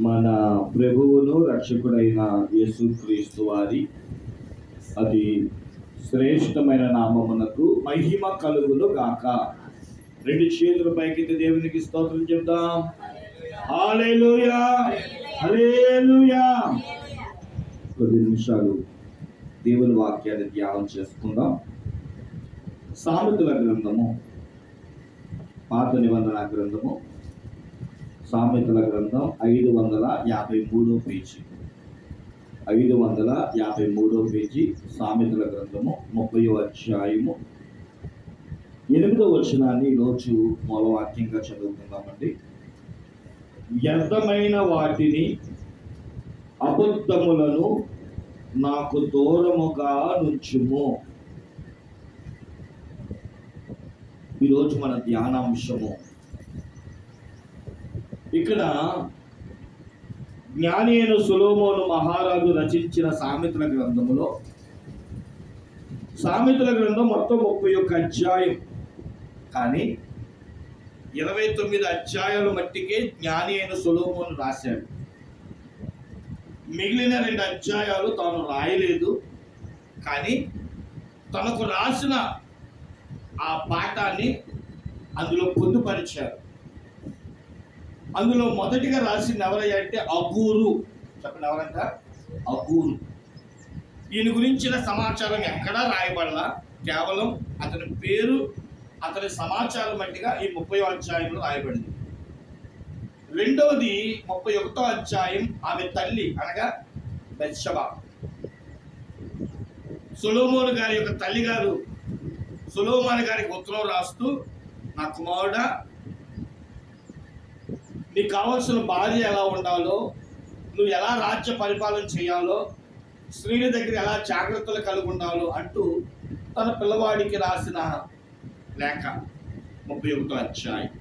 మన ప్రభువును రక్షకుడైన యేసుక్రీస్తు వారి అతి శ్రేష్టమైన నామమునకు మహిమ కలుగును గాక. రెండు చేతుల పైకి దేవునికి స్తోత్రం చెప్దాం. హల్లెలూయా, హల్లెలూయా. కొద్ది నిమిషాలు దేవుని వాక్యాన్ని ధ్యానం చేసుకుందాం. సామెతల గ్రంథము, పాత నిబంధన గ్రంథము, సామెతల గ్రంథం 553 పేజీ, 553 పేజీ, సామెతల గ్రంథము 30వ అధ్యాయము 8వ వచనాన్ని ఈరోజు మూలవాక్యంగా చదువుకుందామండి. వ్యర్థమైన వాటిని, అబద్ధములను నాకు దూరముగా నుంచుము. ఈరోజు మన ధ్యానాంశము ఇక్కడ జ్ఞాని అయిన సొలొమోను మహారాజు రచించిన సామెతల గ్రంథములో, సామెతల గ్రంథం మొత్తం 31 అధ్యాయం, కానీ 29 అధ్యాయాలు మట్టికే జ్ఞాని అయిన సొలొమోను రాశాడు. మిగిలిన 2 అధ్యాయాలు తాను రాయలేదు, కానీ తనకు రాసిన ఆ పాఠాన్ని అందులో పొందుపరిచారు. అందులో మొదటిగా రాసింది ఎవరయ్యా అంటే అగూరు. చెప్పండి, ఎవరంట? అగూరు. ఈయన గురించిన సమాచారం ఎక్కడా రాయబడలా, కేవలం అతని పేరు, అతని సమాచారం మట్టిగా ఈ 30వ అధ్యాయంలో రాయబడింది. రెండవది 31వ అధ్యాయం, ఆమె తల్లి అనగా బెత్షెబా, సొలొమోను గారి యొక్క తల్లి గారు సొలొమోను గారికి ఉత్తరం రాస్తూ, నా కుమారుడా, నీకు కావాల్సిన భార్య ఎలా ఉండాలో, నువ్వు ఎలా రాజ్య పరిపాలన చేయాలో, స్త్రీల దగ్గర ఎలా జాగ్రత్తలు కలిగి ఉండాలో అంటూ తన పిల్లవాడికి రాసిన లేఖ 31వ అధ్యాయం.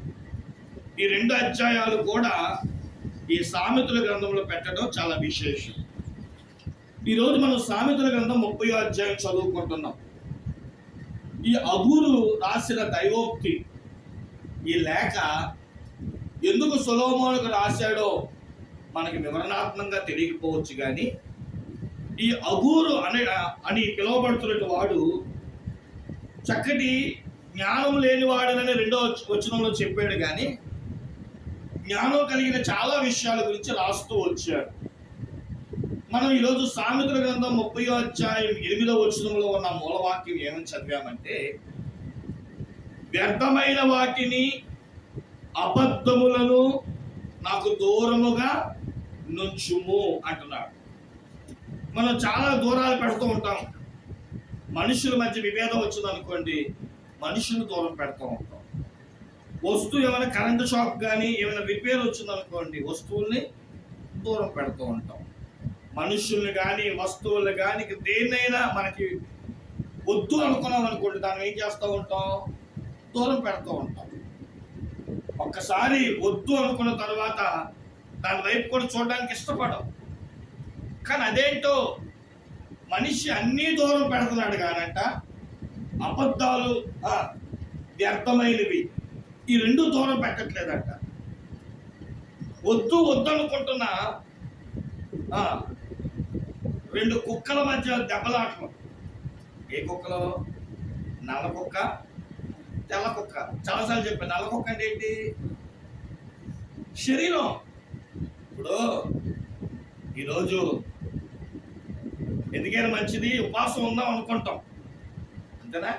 ఈ 2 అధ్యాయాలు కూడా ఈ సామెతల గ్రంథంలో పెట్టడం చాలా విశేషం. ఈరోజు మనం సామెతల గ్రంథం 30వ అధ్యాయం చదువుకుంటున్నాం. ఈ అగూరు రాసిన దైవోక్తి, ఈ లేఖ ఎందుకు సొలొమోనుకు రాశాడో మనకి వివరణాత్మకంగా తెలియకపోవచ్చు, కానీ ఈ అగూరు అని పిలువబడుతున్న వాడు చక్కటి జ్ఞానం లేనివాడనని 2వ వచనంలో చెప్పాడు, కానీ జ్ఞానం కలిగిన చాలా విషయాల గురించి రాస్తూ వచ్చాడు. మనం ఈరోజు సామెతల గ్రంథం 30వ అధ్యాయం 8వ వచనంలో ఉన్న మూలవాక్యం ఏమని చదివామంటే, వ్యర్థమైన వాటిని, అబద్ధములను నాకు దూరముగా నుంచుము అంటున్నాడు. మనం చాలా దూరాలు పెడుతూ ఉంటాం. మనుషుల మధ్య విభేదం వచ్చిందనుకోండి, మనుషులు దూరం పెడుతూ ఉంటాం. వస్తువు ఏమైనా కరెంటు షాక్ కానీ ఏమైనా రిపేర్ వచ్చిందనుకోండి, వస్తువుల్ని దూరం పెడుతూ ఉంటాం. మనుషుల్ని కానీ వస్తువుల్ని కానీ దేన్నైనా మనకి వద్దు అనుకున్నాం అనుకోండి, దాన్ని ఏం చేస్తూ ఉంటాం? దూరం పెడుతూ ఉంటాం. ఒక్కసారి వద్దు అనుకున్న తర్వాత దాని వైపు కూడా చూడడానికి ఇష్టపడం. కానీ అదేంటో మనిషి అన్నీ దూరం పెడుతున్నాడు, కానంట అబద్ధాలు, వ్యర్థమైనవి, ఈ 2 దూరం పెట్టట్లేదంట. వద్దు అనుకుంటున్న 2 కుక్కల మధ్య దెబ్బలాటలు. ఏ కుక్కలో? నల్ల కుక్క, తెల్ల కుక్క. చాలాసార్లు చెప్పాను, నల్ల కుక్క అంటే ఏంటి? శరీరం. ఇప్పుడు ఈరోజు ఎందుకైనా మంచిది ఉపవాసం ఉందాం అనుకుంటాం, అంతేనా?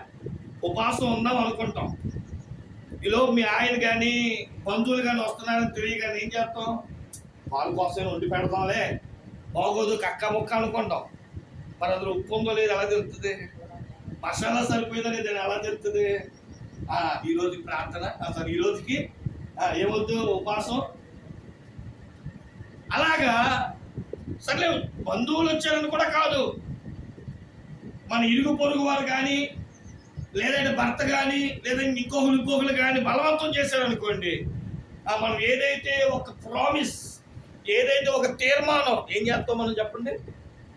ఉపవాసం ఉందాం అనుకుంటాం. ఈలో మీ ఆయన కానీ బంధువులు కానీ వస్తున్నారని తెలియగానే ఏం చేస్తాం? వాళ్ళ కోసం వండి పెడతాంలే, బాగోదు కక్క ముక్క అనుకుంటాం. మరి అందులో ఉప్పు ఉందో లేదు ఎలా తెలుస్తుంది? మసాలా సరిపోయిందో లేదు ఎలా తెలుస్తుంది? ఈరోజు ప్రార్థన, అసలు ఈ రోజుకి ఏమొద్దు ఉపవాసం. అలాగా సర్లే, బంధువులు వచ్చారని కూడా కాదు, మన ఇరుగు పొరుగు వారు కానీ, లేదంటే భర్త కానీ, లేదంటే ఇంకొకరు కానీ బలవంతం చేశారనుకోండి, మనం ఏదైతే ఒక ప్రామిస్, ఏదైతే ఒక తీర్మానం ఏం చేస్తాం మనం చెప్పండి?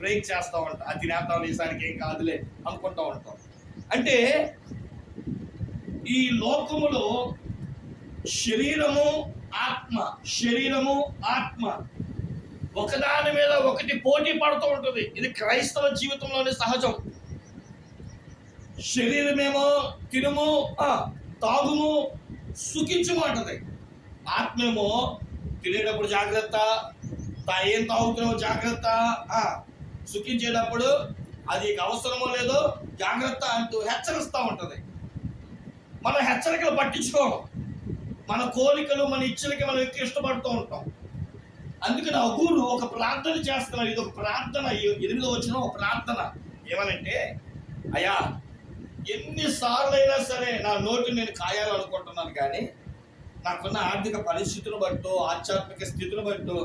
బ్రేక్ చేస్తూ ఉంటాం. అది తినేస్తాం, ఈసారికి ఏం కాదులే అనుకుంటూ ఉంటాం. అంటే ఈ లోకములో శరీరము, ఆత్మ, శరీరము ఆత్మ ఒకదాని మీద ఒకటి పోటీ పడుతూ ఉంటుంది. ఇది క్రైస్తవ జీవితంలోనే సహజం. శరీరమేమో తినుము తాగుము సుఖించుము అంటది. ఆత్మేమో తినేటప్పుడు జాగ్రత్త, ఏం తాగుతున్నావు జాగ్రత్త, సుఖించేటప్పుడు అది అవసరమో లేదో జాగ్రత్త అంటూ హెచ్చరిస్తూ ఉంటుంది. మన హెచ్చరికలు పట్టించుకోము, మన కోరికలు మన ఇచ్చలకి మనం ఎక్కువ ఇష్టపడుతూ ఉంటాం. అందుకని అగూరు ఒక ప్రార్థన చేస్తున్నారు. ఇది ఒక ప్రార్థన, 8వ వచనం ఒక ప్రార్థన. ఏమనంటే, అయ్యా ఎన్నిసార్లు అయినా సరే నా నోటి నేను కాయాలనుకుంటున్నాను, కానీ నాకున్న ఆర్థిక పరిస్థితులు బట్టో ఆధ్యాత్మిక స్థితిని బట్టో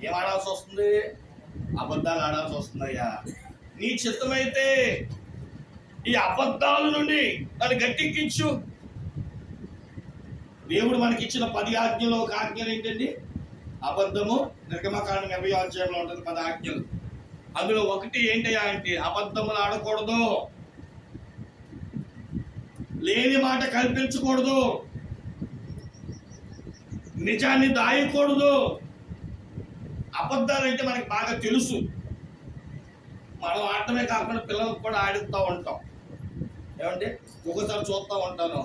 ఏం ఆడాల్సి వస్తుంది? అబద్ధాలు ఆడాల్సి వస్తుందయ్యా. నీ చిత్తమైతే ఈ అబద్ధాల నుండి నన్ను గట్టెక్కించు. దేవుడు మనకిచ్చిన 10 ఆజ్ఞలు ఒక ఆజ్ఞలు ఏంటండి? అబద్ధము. నిర్గమకాండం 20వ అధ్యాయంలో ఉంటుంది 10 ఆజ్ఞలు. అందులో ఒకటి ఏంటయ్యా అంటే అబద్ధములు ఆడకూడదు, లేని మాట కల్పించకూడదు, నిజాన్ని దాయకూడదు. అబద్ధాలు అంటే మనకి బాగా తెలుసు. మనం ఆడటమే కాకుండా పిల్లలకు కూడా ఆడిస్తూ ఉంటాం. ఏమంటే ఒకసారి చూస్తూ ఉంటాను,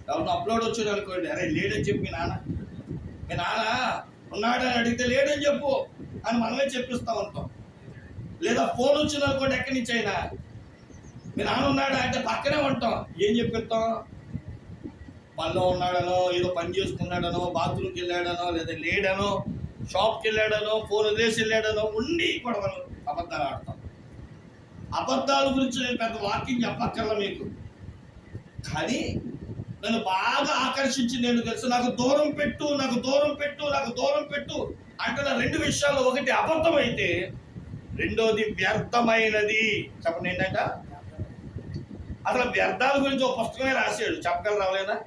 ఎవరిని అప్లోడ్ వచ్చాడు అనుకోండి, అరే లేడని చెప్పి మీ నాన్న ఉన్నాడని అడిగితే లేడని చెప్పు అని మనమే చెప్పిస్తూ ఉంటాం. లేదా ఫోన్ వచ్చింది అనుకోండి, ఎక్కడి నుంచి అయినా మీ నాన్న ఉన్నాడా అంటే పక్కనే ఉంటాం. ఏం చెప్పిస్తాం? పనిలో ఉన్నాడనో, ఏదో పని చేసుకున్నాడనో, బాత్రూమ్కి వెళ్ళాడనో, లేదా లేడనో, షాప్కి వెళ్ళాడనో, ఫోన్ వదిలేసి వెళ్ళాడనో ఉండి కూడా మనం అబద్ధాలు ఆడతాం. అబద్ధాల గురించి నేను పెద్ద వాకింగ్ చెప్పక్కర్లా మీకు, కానీ నన్ను బాగా ఆకర్షించింది ఏంటో తెలుసు? నాకు దూరం పెట్టు, నాకు దూరం పెట్టు, నాకు దూరం పెట్టు అంటున్న 2 విషయాలు. ఒకటి అబద్ధం అయితే, రెండోది వ్యర్థమైనది. చెప్పండి ఏంటంట? అసలు వ్యర్థాల గురించి ఒక పుస్తకమే రాశాడు, చెప్పగలరా లేదా?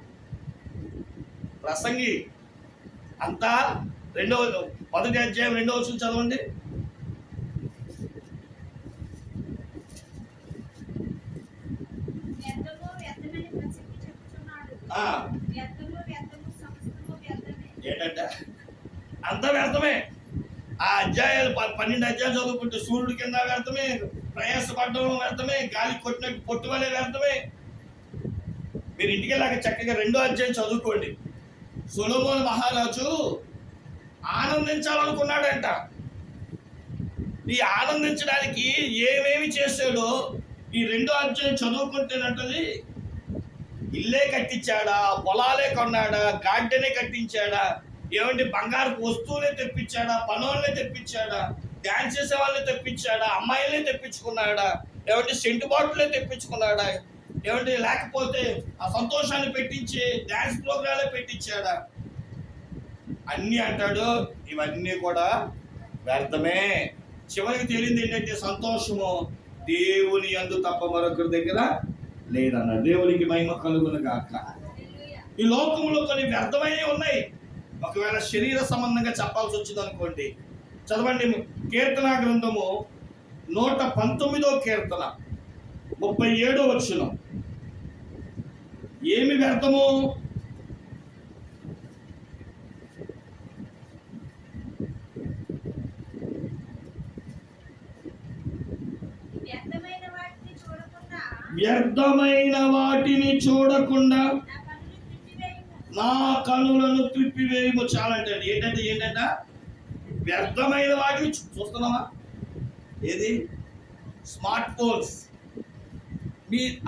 ప్రసంగి అంతా 1వ అధ్యాయం 2వ వచనం చదవండి. ఏంటంట? అంతా వ్యర్థమే. ఆ అధ్యాయాలు 12 అధ్యాయాలు చదువుకుంటే సూర్యుడి కింద వ్యర్థమే, ప్రయాసపడడం వ్యర్థమే, గాలి కొట్టినట్టు పొట్టువలే వ్యర్థమే. మీరు ఇంటికి వెళ్ళాక చక్కగా 2వ అధ్యాయం చదువుకోండి. సొలొమోను మహారాజు ఆనందించాలనుకున్నాడంట. ఈ ఆనందించడానికి ఏమేమి చేశాడో ఈ 2వ అధ్యాయం చదువుకుంటేనంటది. ఇల్లే కట్టించాడా, పొలాలే కొన్నాడా, గార్డెనే కట్టించాడా, ఏమంటే బంగారు వస్తువులే తెప్పించాడా, పనులనే తెప్పించాడా, డ్యాన్స్ చేసే వాళ్ళని తెప్పించాడా, అమ్మాయిలే తెప్పించుకున్నాడా, ఏమంటే సెంటు బాటిలే తెప్పించుకున్నాడా, ఏమంటే లేకపోతే ఆ సంతోషాన్ని పెట్టించి డ్యాన్స్ ప్రోగ్రాలే పెట్టించాడా? అన్నీ అంటాడు. ఇవన్నీ కూడా వ్యర్థమే. చివరికి తేలింది ఏంటంటే సంతోషము దేవుని యందు తప్ప మరొకరి దగ్గర లేదన్నాడు. దేవునికి మహిమ కలుగును గాక. ఈ లోకంలో కొన్ని వ్యర్థమైనవి ఉన్నాయి. ఒకవేళ శరీర సంబంధంగా చెప్పాల్సి వచ్చింది అనుకోండి, చదవండి కీర్తన గ్రంథము 119వ కీర్తన 37వ వచనం. ఏమి వ్యర్థము? వ్యర్థమైన వాటిని చూడకుండా నా కనులను త్రిప్పివేయము. చాలంటే ఏంటంట? వ్యర్థమైన వాటిని చూస్తున్నావా? ఏది? Smart phones.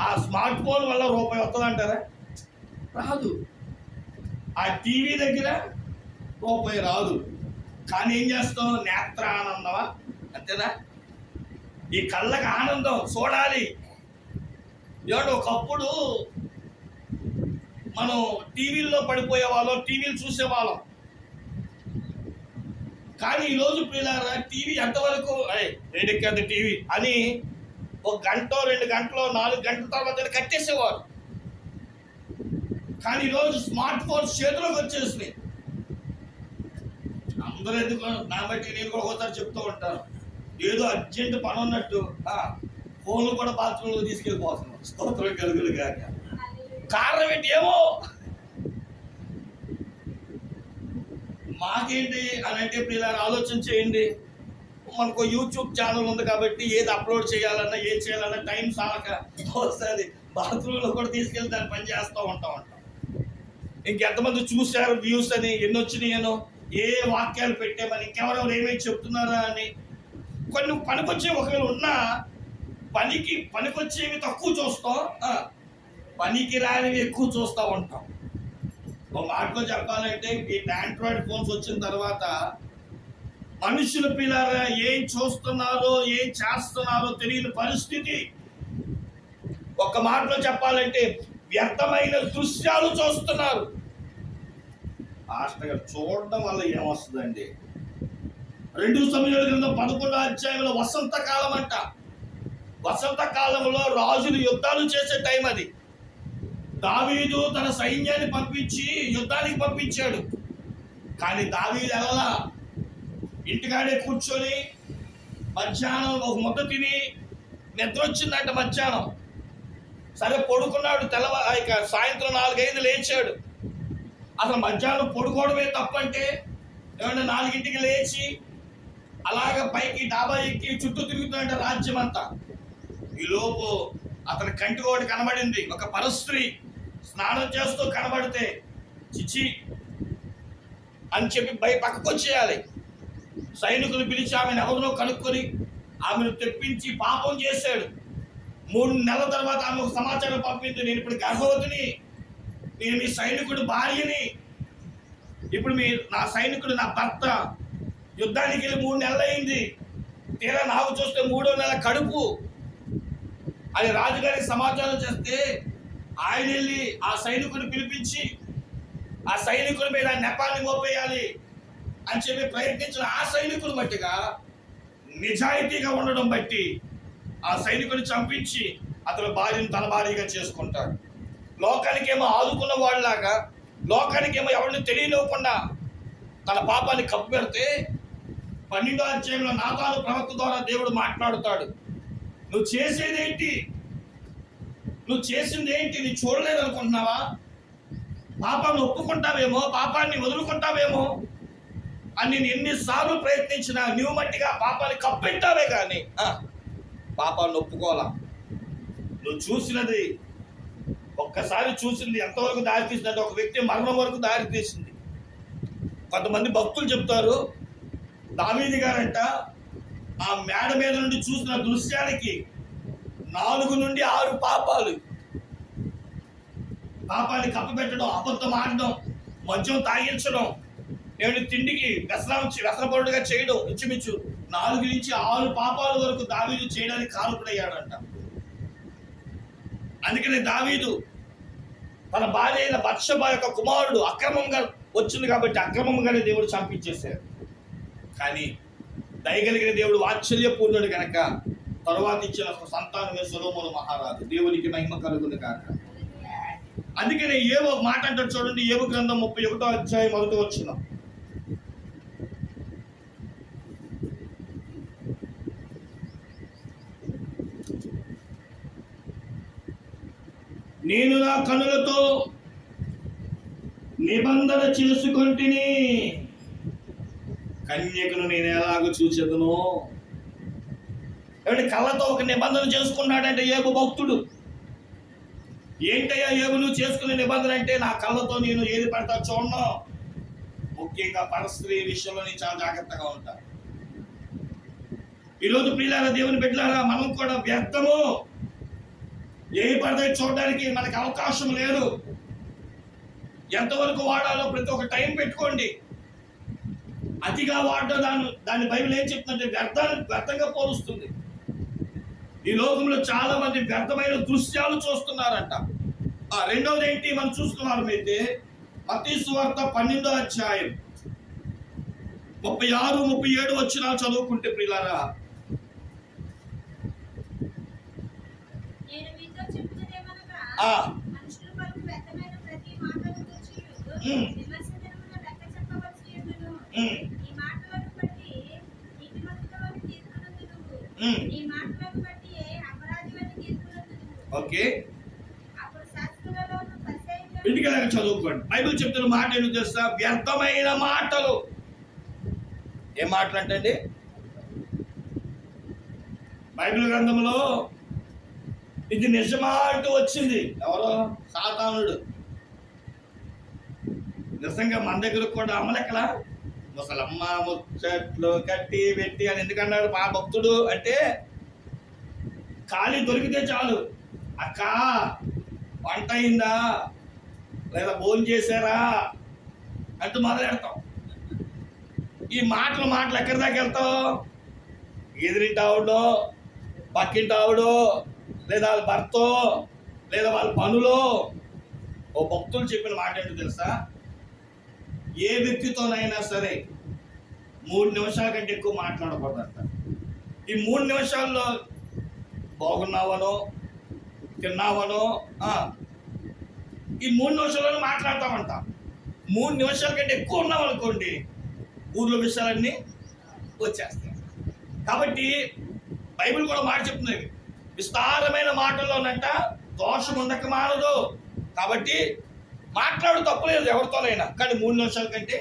ఆ స్మార్ట్ ఫోన్ వల్ల రూపాయి వస్తుందంటారా? రాదు. ఆ టీవీ దగ్గర రూపాయి రాదు. కానీ ఏం చేస్తాం? నేత్ర ఆనందమా? అంతేనా? ఈ కళ్ళకి ఆనందం చూడాలి. ఏమంటే ఒకప్పుడు మనం టీవీల్లో పడిపోయే వాళ్ళం, టీవీలు చూసేవాళ్ళం. కానీ ఈరోజు పిల్లరా టీవీ ఎంతవరకు వేడెక్కేది టీవీ అని 1 గంట 2 గంటలు 4 గంటల తర్వాత కట్టేసేవారు. కానీ ఈరోజు స్మార్ట్ ఫోన్స్ చేతిలోకి వచ్చేసినాయి. అందరూ ఎందుకు నా బట్టి నేను కూడా ఒకసారి చెప్తూ ఉంటాను, ఏదో అర్జెంట్ పని ఉన్నట్టు ఫోన్లు కూడా బాత్రూంలో తీసుకెళ్ళిపోతున్నాం. స్తోత్రం కలుగులు కాక. కారణం ఏంటి? ఏమో మాకేంటి అని అంటే ఇలా ఆలోచన చేయండి. మనకు యూట్యూబ్ ఛానల్ ఉంది కాబట్టి ఏది అప్లోడ్ చేయాలన్నా ఏం చేయాలన్నా టైం సాలక వస్తుంది. బాత్రూంలో కూడా తీసుకెళ్ళి దాన్ని పని చేస్తూ ఉంటాం. ఇంకెంతమంది చూశారు వ్యూస్ అని, ఎన్ని వచ్చినాయనో, ఏ వాక్యాలు పెట్టామని, ఇంకెవరెవరు ఏమేమి చెప్తున్నారా అని. కొన్ని పనికొచ్చేవి ఒకవేళ ఉన్నా పనికొచ్చేవి తక్కువ చూస్తాం, పనికి రానివి ఎక్కువ చూస్తూ ఉంటాం. ఒక మాటలో చెప్పాలంటే ఈ ఆండ్రాయిడ్ ఫోన్స్ వచ్చిన తర్వాత మనుషుల పిల్లరా ఏం చూస్తున్నారో ఏం చేస్తున్నారో తెలియని పరిస్థితి. ఒక మాటలో చెప్పాలంటే వ్యర్థమైన దృశ్యాలు చూస్తున్నారు. ఆస్టగా చూడడం వల్ల ఏమొస్తుందండి? 2 సమయాల క్రితం 11వ అధ్యాయంలో వసంతకాలం అంట. వసంతకాలంలో రాజులు యుద్ధాలు చేసే టైం అది. దావీదు తన సైన్యాన్ని పంపించి యుద్ధానికి పంపించాడు. కానీ దావీదు ఎలా ఇంటికాడే కూర్చొని మధ్యాహ్నం ఒక ముద్ద తిని నిద్ర వచ్చిందంట. మధ్యాహ్నం సరే పడుకున్నాడు. సాయంత్రం 4-5 లేచాడు. అసలు మధ్యాహ్నం పడుకోవడమే తప్పంటే ఏమన్నా 4ంటికి లేచి అలాగ పైకి డాబా ఎక్కి చుట్టూ తిరుగుతుందంట రాజ్యం అంతా. ఈలోపు అతని కంటికి ఒకటి కనబడింది. ఒక పరస్త్రీ స్నానం చేస్తూ కనబడితే చిచి అని చెప్పి పక్కకు వచ్చేయాలి. సైనికులు పిలిచి ఆమెను ఎవరినో కనుక్కొని ఆమెను తెప్పించి పాపం చేశాడు. 3 నెలల తర్వాత ఆమె ఒక సమాచారం పంపింది, నేను ఇప్పుడు గర్భవతిని, నేను మీ సైనికుడు భార్యని, ఇప్పుడు నా సైనికుడు నా భర్త, యుద్ధానికి వెళ్ళి 3 నెలలు అయింది, తీరా నాకు చూస్తే 3వ నెల కడుపు అని రాజుగారికి సమాచారం చేస్తే ఆయన వెళ్ళి ఆ సైనికుడిని పిలిపించి ఆ సైనికుడి మీద నెపాన్ని మోపేయాలి అని చెప్పి ప్రయత్నించిన ఆ సైనికుడు మట్టిగా నిజాయితీగా ఉండడం బట్టి ఆ సైనికుడిని చంపించి అతను భార్యను తన భార్యగా చేసుకుంటాడు. లోకానికేమో ఆదుకున్న వాళ్ళలాగా, లోకానికేమో ఎవరిని తెలియనివ్వకుండా తన పాపాన్ని కప్పు పెడితే 12వ అధ్యాయంలో నాతాను ప్రవక్త ద్వారా దేవుడు మాట్లాడుతాడు. నువ్వు చేసేదేంటి? నువ్వు చేసింది ఏంటి? నీ చూడలేదు అనుకుంటున్నావా? పాపాన్ని ఒప్పుకుంటావేమో, పాపాన్ని వదులుకుంటావేమో అని నేను ఎన్నిసార్లు ప్రయత్నించినా నువ్వు మట్టిగా పాపాన్ని కప్పెట్టావే కానీ పాపాన్ని ఒప్పుకోవాలా. నువ్వు చూసినది ఒక్కసారి చూసింది ఎంతవరకు దారి తీసిందంటే ఒక వ్యక్తి మరణం వరకు దారి తీసింది. కొంతమంది భక్తులు చెప్తారు, దావీదు గారంట ఆ మేడ మీద నుండి చూసిన దృశ్యానికి 4 నుండి 6 పాపాన్ని కప్పబెట్టడం, అబద్ధం ఆడడం, మద్యం తాగించడం, తిండికి వ్యసనపరుడుగా చేయడం, ఇంచుమించు 4 నుంచి 6 పాపాల వరకు దావీదు చేయడానికి కారకుడయ్యాడంట. అందుకనే దావీదు తన భార్య అయిన బత్షెబ యొక్క కుమారుడు అక్రమంగా వచ్చింది కాబట్టి అక్రమంగానే దేవుడు చంపించేశాడు. కానీ దయగలిగిన దేవుడు వాత్సల్యపూర్ణుడు కనుక తరువాత ఇచ్చిన సంతానమే సొలొమోను మహారాజు. దేవునికి మహిమ కలుగును కాక. అందుకనే ఏవో మాట అంటారు చూడండి, ఏవో గ్రంథం 31వ అధ్యాయం 1వ వచనం. నేను నా కనులతో నిబంధన చేసుకొంటిని, కన్యకను నేను ఎలాగో చూసేదను. కళ్ళతో ఒక నిబంధన చేసుకున్నాడంటే ఏబు భక్తుడు. ఏంటయ్యా ఏబు నువ్వు చేసుకునే నిబంధన అంటే, నా కళ్ళతో నేను ఏది పడతా చూడను, ముఖ్యంగా పరస్త్రీ విషయంలో నేను చాలా జాగ్రత్తగా ఉంటా. ఈరోజు ప్రియులారా, దేవుని బిడ్డలారా, మనం కూడా వ్యర్థము ఏ పడితే చూడడానికి మనకు అవకాశం లేదు. ఎంతవరకు వాడాలో ప్రతి ఒక్క టైం పెట్టుకోండి. అతిగా వాడడం దాన్ని బైబిల్ ఏం చెప్తుందంటే వ్యర్థంగా పోలుస్తుంది. ఈ లోకంలో చాలా మంది వ్యర్థమైన దృశ్యాలు చూస్తున్నారంట. రెండవది ఏంటి మనం చూసుకున్నాం అయితే, మత్తయి సువార్త 12వ అధ్యాయం 36-37 వచనాలు చదువుకుంటే ప్రియులారా, ఓకే ఇంటికి వెళ్ళాక చదువుకోండి. బైబిల్ చెప్తున్న మాట ఏంటో తెలుసా? వ్యర్థమైన మాటలు. ఏం మాటలు అంటే బైబిల్ గ్రంథంలో ఇది నిజమా అంటూ వచ్చింది. ఎవరో సాతానుడు. నిజంగా మన దగ్గర కూడా అమ్మలెక్కల ముసలమ్మ ముచ్చట్లు కట్టి పెట్టి అని ఎందుకన్నాడు మా భక్తుడు అంటే, ఖాళీ దొరికితే చాలు, అక్క వంట అయిందా లేదా భోజనం చేశారా అంటూ మొదలెడతాం. ఈ మాటలు ఎక్కడి దాకా వెళ్తావు? ఎదురింటి ఆవిడో, పక్కింటి ఆవిడో, లేదా వాళ్ళ భర్తో, లేదా వాళ్ళ పనులో. ఓ భక్తులు చెప్పిన మాట ఏంటో తెలుసా? ఏ వ్యక్తితోనైనా సరే 3 నిమిషాల కంటే ఎక్కువ మాట్లాడకూడదంట. ఈ 3 నిమిషాల్లో బాగున్నావనో తిన్నావనో ఈ 3 నిమిషాల్లో మాట్లాడతామంట. 3 నిమిషాల కంటే ఎక్కువ ఉన్నామనుకోండి, ఊర్లో విషయాలన్నీ వచ్చేస్తాయి. కాబట్టి బైబిల్ కూడా మాట చెప్తుంది, విస్తారమైన మాటల్లోనంట దోషం ఉండక మానదు. కాబట్టి మాట్లాడు, తప్పలేదు ఎవరితోనైనా, కానీ 3 నిమిషాల కంటే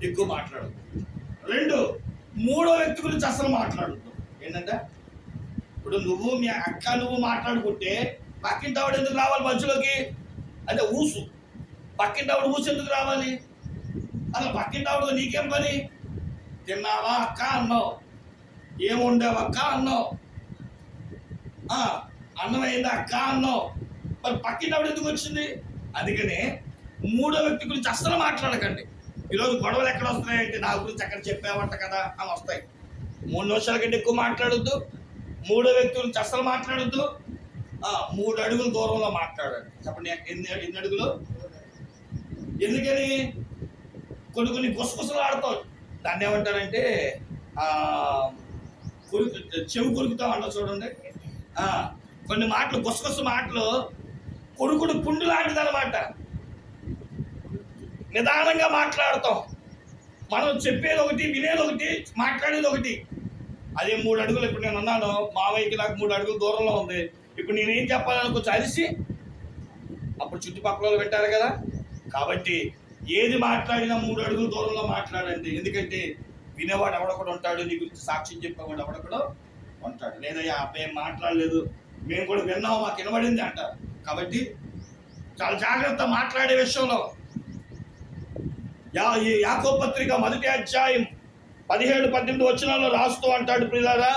ఎక్కువ మాట్లాడదు. 2, మూడో వ్యక్తి గురించి అసలు మాట్లాడద్దు. ఏంటంటే ఇప్పుడు మీ అక్క నువ్వు మాట్లాడుకుంటే పక్కింటి ఆవిడ ఎందుకు రావాలి మధ్యలోకి? అంటే ఊసు. పక్కింటి ఆవిడ ఊసు ఎందుకు రావాలి? అసలు పక్కింటి ఆవిడతో నీకేం పని? తిన్నావా అక్క అన్నావు, ఏముండేవా అక్క అన్నావు, అన్నం అయిందా అక్క అన్నావు, మరి పక్కింటి ఆవిడ ఎందుకు వచ్చింది? అందుకనే మూడో వ్యక్తి గురించి అస్సలు మాట్లాడకండి. ఈరోజు గొడవలు ఎక్కడ వస్తున్నాయంటే నా గురించి ఎక్కడ చెప్పావంట కదా అని వస్తాయి. 3 నిమిషాల కంటే ఎక్కువ మాట్లాడొద్దు. మూడో వ్యక్తి గురించి అస్సలు మాట్లాడొద్దు. 3 అడుగుల దూరంలో మాట్లాడండి. చెప్పండి, ఎన్ని అడుగులు? ఎందుకని? కొన్ని గుసగుసలు ఆడతావు. దాన్ని ఏమంటారంటే చెవి కొరుకుతాం అంట చూడండి. కొన్ని మాటలు, గుసగుస మాటలు కొడుకుడు పుండు లాంటిది అనమాట. నిదానంగా మాట్లాడతాం. మనం చెప్పేది ఒకటి, వినేది ఒకటి, మాట్లాడేది ఒకటి. అదే 3 అడుగులు. ఇప్పుడు నేను అన్నాను మావయ్యకి నాకు 3 అడుగులు దూరంలో ఉంది. ఇప్పుడు నేనేం చెప్పాలని కొంచెం అరిసి అప్పుడు చుట్టుపక్కల వాళ్ళు వింటారు కదా. కాబట్టి ఏది మాట్లాడినా 3 అడుగుల దూరంలో మాట్లాడండి. ఎందుకంటే వినేవాడు ఎవడొకడు ఉంటాడు, నీ గురించి సాక్ష్యం చెప్పేవాడు ఎవడొకడు ఉంటాడు. లేదయ్యా అబ్బాయి ఏం మాట్లాడలేదు, మేము కూడా విన్నాము, మాకు వినబడింది అంటారు. కాబట్టి చాలా జాగ్రత్త మాట్లాడే విషయంలో. యాకోబు పత్రిక 1వ అధ్యాయం 17-18 వచనాల్లో రాస్తూ అంటాడు, ప్రియులారా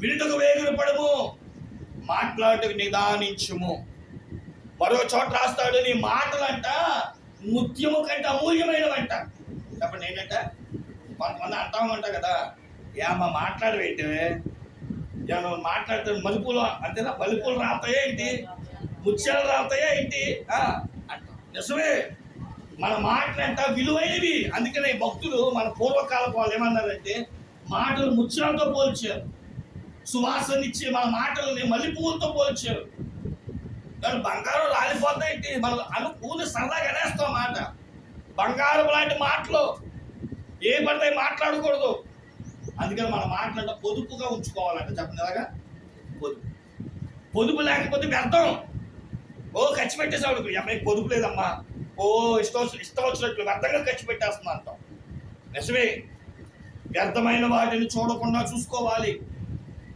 వినుటకు వేగిరపడము, మాట్లాడటకు నిదానించుము. మరో చోట రాస్తాడు, నీ మాటలంట ముత్యము కంటే అమూల్యమైనవంట. చెప్పండి ఏంటంట? కొంతమంది అంటామంట కదా, ఏమా మాట్లాడవేంటివే, ఏమన్నా మాట్లాడితే మలుపులు అంతేనా, మలుపులు రాతాయా ఏంటి, ముత్యాలు రాతాయా ఏంటి అంట. నిజమే, మన మాటలంట విలువైనవి. అందుకనే భక్తులు మన పూర్వకాలపు వాళ్ళు ఏమన్నారంటే మాటలు ముత్యాలతో పోల్చారు, సువాసనిచ్చే మన మాటలని మల్లె పువ్వులతో పోల్చారు. కానీ బంగారం రాలిపోతాయేంటి, మనం పూలు సరదాగా అనేస్తాం మాట. బంగారం లాంటి మాటలు ఏ పడితే మాట్లాడకూడదు. అందుకని మన మాటలంట పొదుపుగా ఉంచుకోవాలంట. చెప్పండి ఎలాగా? పొదుపు లేకపోతే వ్యర్థం. ఖర్చు పెట్టేసాడు, అమ్మాయి పొదుపు లేదమ్మా, ఇష్టం వచ్చినట్లు వ్యర్థంగా ఖర్చు పెట్టేస్తుంది అంటాం. నిజమే, వ్యర్థమైన వాటిని చూడకుండా చూసుకోవాలి.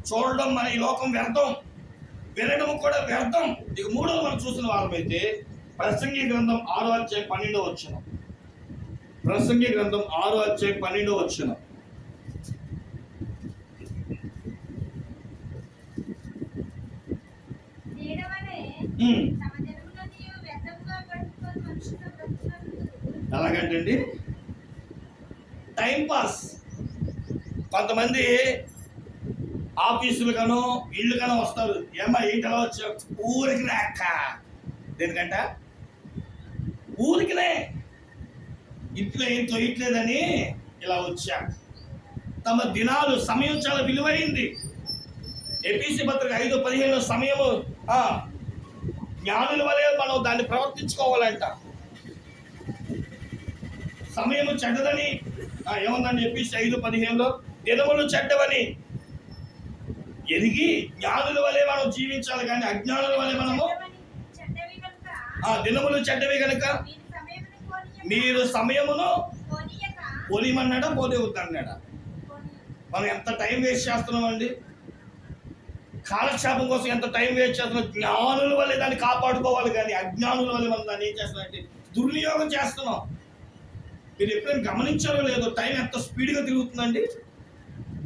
చూడడం మన ఈ లోకం వ్యర్థం, వినడం కూడా వ్యర్థం. ఇక మూడవ మనం చూసిన వారమైతే ప్రసంగి గ్రంథం 6వ అధ్యాయం 12వ వచనం. ప్రసంగి గ్రంథం 6వ అధ్యాయం 12వ వచనం. ఎలాగంటండి? టైంపాస్. కొంతమంది ఆఫీసులు ఇళ్ళు వస్తారు. ఏమ్మా ఏంటి ఎలా వచ్చావు? ఊరికినే అక్క. దేనికంట? ఊరికినే, ఇంట్లో ఏం తొయ్యట్లేదని ఇలా వచ్చా. తమ దినాలు, సమయం చాలా విలువైంది. ఎఫెసీ పత్రిక 5:15 సమయము జ్ఞానుల వలె మనం దాన్ని ప్రవర్తించుకోవాలంట. సమయము చెడ్డదని ఏముందండి? ఎఫెసీ 5:15 దినములు చెడ్డవని ఎరిగి జ్ఞానుల వలె మనం జీవించాలి, కానీ అజ్ఞానుల వలె మనము ఆ దినములు చెడ్డవి కనుక మీరు సమయమును పోనీమన్నాడా పోనివద్దన్నాడా? మనం ఎంత టైం వేస్ట్ చేస్తున్నామండి? కాలక్షేపం కోసం ఎంత టైం వేస్ట్ చేస్తున్నాం. జ్ఞానుల వల్లే దాన్ని కాపాడుకోవాలి, కానీ అజ్ఞానుల వల్ల మనం దాన్ని ఏం చేస్తున్నామంటే దుర్వినియోగం చేస్తున్నాం. మీరు ఎప్పుడైనా గమనించారో లేదో, టైం ఎంత స్పీడ్గా తిరుగుతుందండి.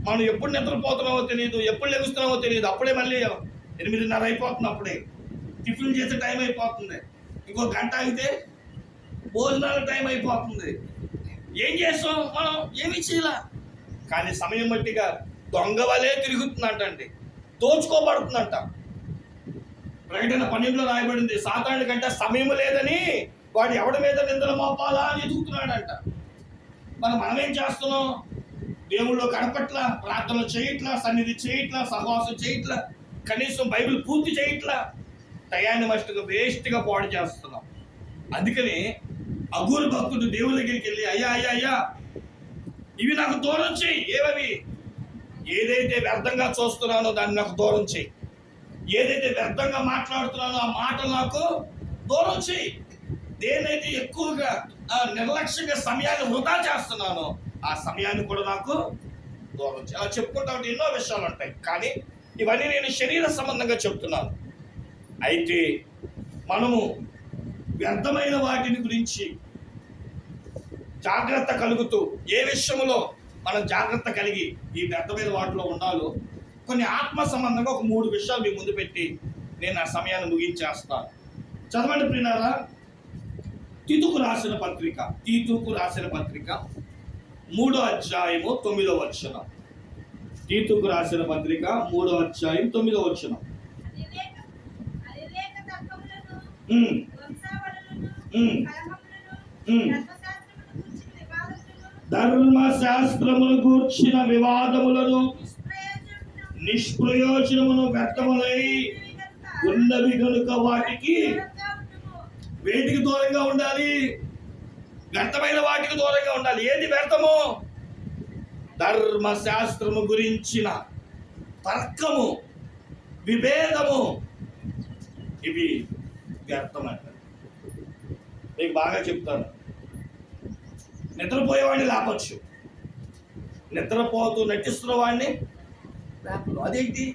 మనం ఎప్పుడు నిద్రపోతున్నామో తెలియదు, ఎప్పుడు లెగుస్తున్నామో తెలియదు. అప్పుడే మళ్ళీ 8:30 అయిపోతుంది. అప్పుడే టిఫిన్ చేసే టైం అయిపోతుంది. ఇంకో గంట అయితే భోజనాల టైం అయిపోతుంది. ఏం చేస్తాం మనం? ఏమీ చేయాల. కానీ సమయం బట్టిగా దొంగ వలే తిరుగుతుందంటండి, దోచుకోబడుతుందంట. ప్రకటన 12లో రాయబడింది, సాతానుడి కంటే సమయం లేదని వాడు ఎవడి మీద నిందలు మోపాలా అని ఎదుగుతున్నాడంట. మనమేం చేస్తున్నాం? దేవుళ్ళు కనపట్ల, ప్రార్థనలు చేయట్లా, సన్నిధి చేయట్లా, సహవాసం చేయట్లా, కనీసం బైబిల్ పూర్తి చేయట్లా. టయాన్ని మస్టుగా వేస్ట్గా పాడు చేస్తున్నాం. అందుకని అగూరు భక్తుడు దేవుడి దగ్గరికి వెళ్ళి, అయ్యా అయ్యా అయ్యా ఇవి నాకు దూరం చేయి. ఏవవి? ఏదైతే వ్యర్థంగా చూస్తున్నానో దాన్ని నాకు దూరం చేయి. ఏదైతే వ్యర్థంగా మాట్లాడుతున్నానో ఆ మాటలు నాకు దూరం చేయి. దేనైతే ఎక్కువగా నిర్లక్ష్యంగా సమయాన్ని వృధా చేస్తున్నానో ఆ సమయాన్ని కూడా నాకు దూరం చేయి. అలా చెప్పుకుంటా ఉంటే ఎన్నో విషయాలు ఉంటాయి, కానీ ఇవన్నీ నేను శరీర సంబంధంగా చెప్తున్నాను. అయితే మనము వ్యర్థమైన వాటిని గురించి జాగ్రత్త కలుగుతూ, ఏ విషయంలో మనం జాగ్రత్త కలిగి ఈ వ్యర్థమైన వాటిలో ఉండాలో కొన్ని ఆత్మ సంబంధంగా ఒక 3 విషయాలు మీ ముందు పెట్టి నేను ఆ సమయాన్ని ముగించేస్తాను. చదవండి ప్రియులారా. తీతుకు రాసిన పత్రిక 3వ అధ్యాయము 9వ వచనం. తీతుకు రాసిన పత్రిక 3వ అధ్యాయం 9వ వచనం. ధర్మశాస్త్రమును గూర్చిన వివాదములను నిష్ప్రయోజనమును వ్యర్థములై ఉన్నవి కనుక వేటికి దూరంగా ఉండాలి? వ్యర్థమైన వాటికి దూరంగా ఉండాలి. ఏది వ్యర్థము? ధర్మశాస్త్రము గురించిన తర్కము, విభేదము, ఇవి వ్యర్థమంట. మీకు బాగా చెప్తాను. నిద్రపోయేవాడిని లేపచ్చు, నిద్రపోతూ నటిస్తున్న వాడిని లేపదు. అదేంటి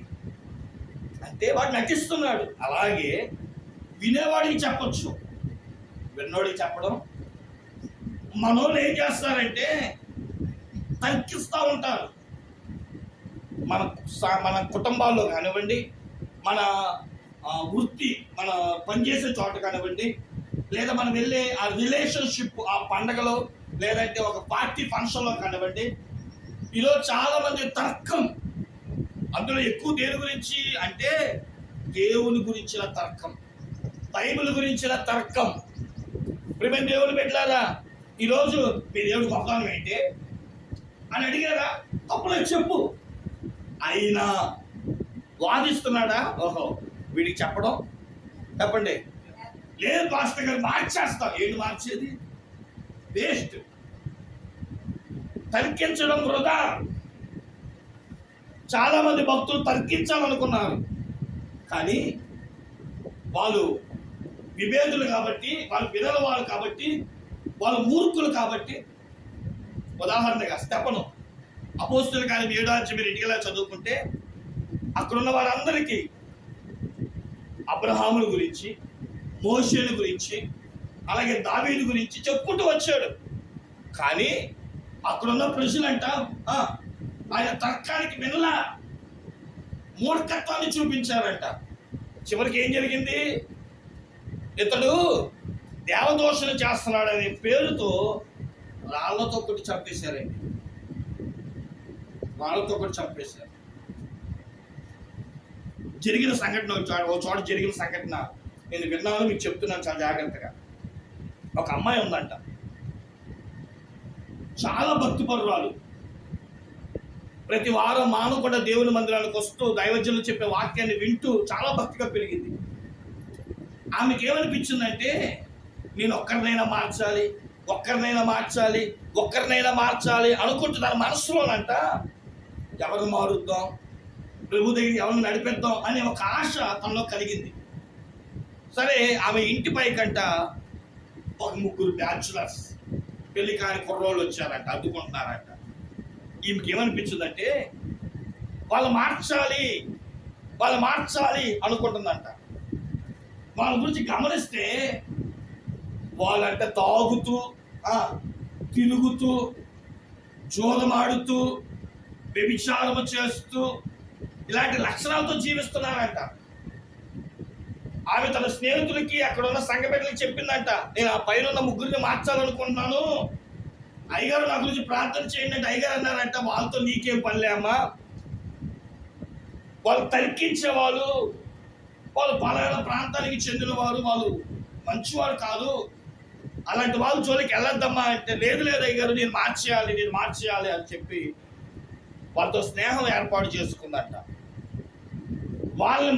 అంటే వాడు నటిస్తున్నాడు. అలాగే వినేవాడికి చెప్పచ్చు, విన్నోడికి చెప్పడం. మనోళ్ళు ఏం చేస్తారంటే తర్కిస్తూ ఉంటారు. మన కుటుంబాల్లో కానివ్వండి, మన వృత్తి, మన పనిచేసే చోట కానివ్వండి, లేదా మనం వెళ్ళే ఆ రిలేషన్షిప్, ఆ పండగలో లేదంటే ఒక పార్టీ ఫంక్షన్లో కానివ్వండి, ఈరోజు చాలా మంది తర్కం. అందులో ఎక్కువ దేని గురించి అంటే దేవుని గురించిన తర్కం, బైబిల్ గురించిన తర్కం. ప్రియమైన దేవుని బిడ్డలారా, ఈరోజు మీ దేవుడు గొప్పతనం ఏంటి అని అడిగారా? తప్పులేదు చెప్పు. అయినా వాదిస్తున్నాడా? ఓహో వీడికి చెప్పడం, చెప్పండి. లేదు పాస్టర్ గారు మార్చేస్తాం. ఏంటి మార్చేది? వేస్ట్. తర్కించడం వృధా. చాలా మంది భక్తులు తర్కించాలనుకున్నారు, కానీ వాళ్ళు విభేదులు కాబట్టి, వాళ్ళు వినల వాళ్ళు కాబట్టి, వాళ్ళు మూర్ఖులు కాబట్టి. ఉదాహరణగా స్టెఫను అపోస్తుల కార్యం 7వ అధ్యాయం మీరు ఇంటికి చదువుకుంటే అక్కడున్న వారందరికీ అబ్రహాముల గురించి, మోషేను గురించి, అలాగే దావీదు గురించి చెప్పుకుంటూ వచ్చాడు. కానీ అక్కడున్న ప్రజలంట ఆయన తర్కానికి వినలా, మూర్ఖత్వాన్ని చూపించారంట. చివరికి ఏం జరిగింది? ఇతడు దేవదోషణ చేస్తున్నాడనే పేరుతో రాళ్లతో కొట్టి చంపేశారండి. రాళ్లతో కొట్టి చంపేశారు. జరిగిన సంఘటన ఒక చోట జరిగిన సంఘటన నేను విన్నాను, మీకు చెప్తున్నాను చాలా జాగ్రత్తగా. ఒక అమ్మాయి ఉందంట, చాలా భక్తిపరురాలు. ప్రతి వారం మానకుండా దేవుని మందిరానికి వస్తూ దైవజనులు చెప్పే వాక్యాన్ని వింటూ చాలా భక్తిగా పెరిగింది. ఆమెకి ఏమనిపించిందంటే, నేను ఒక్కరినైనా మార్చాలి అనుకుంటున్నాను మనసులోనంట. ఎవరు మారుద్దాం, ప్రభు దగ్గర ఎవరిని నడిపిద్దాం అనే ఒక ఆశ తనలో కలిగింది. సరే, ఆమె ఇంటి పైకంట ఒక ముగ్గురు బ్యాచులర్స్, పెళ్లి కాని కుర్రోళ్ళు వచ్చారంట, అడ్డుకుంటున్నారంట. ఈమెకి ఏమనిపించిందంటే వాళ్ళు మార్చాలి అనుకుంటుందంట. వాళ్ళ గురించి గమనిస్తే వాళ్ళంట తాగుతూ, తిరుగుతూ, జోదమాడుతూ, వ్యభిచారము చేస్తూ ఇలాంటి లక్షణాలతో జీవిస్తున్నారంట. ఆమె తన స్నేహితులకి, అక్కడ ఉన్న సంఘ బిడ్డలకి చెప్పిందంట, నేను ఆ పైన ఉన్న ముగ్గురిని మార్చాలనుకుంటున్నాను, అయ్యగారు నా గురించి ప్రార్థన చేయండి అంటే అయ్యగారు అన్నారంట, వాళ్ళతో నీకేం పనిలే అమ్మా, వాళ్ళు తర్కించేవాళ్ళు, వాళ్ళు పలానా ప్రాంతానికి చెందిన వారు, వాళ్ళు మంచివారు కాదు, అలాంటి వాళ్ళ జోలికి వెళ్ళొద్దమ్మా అంటే, లేదు అయ్యగారు నేను మార్చేయాలి అని చెప్పి వాళ్ళతో స్నేహం ఏర్పాటు చేసుకుందంట. వాళ్ళని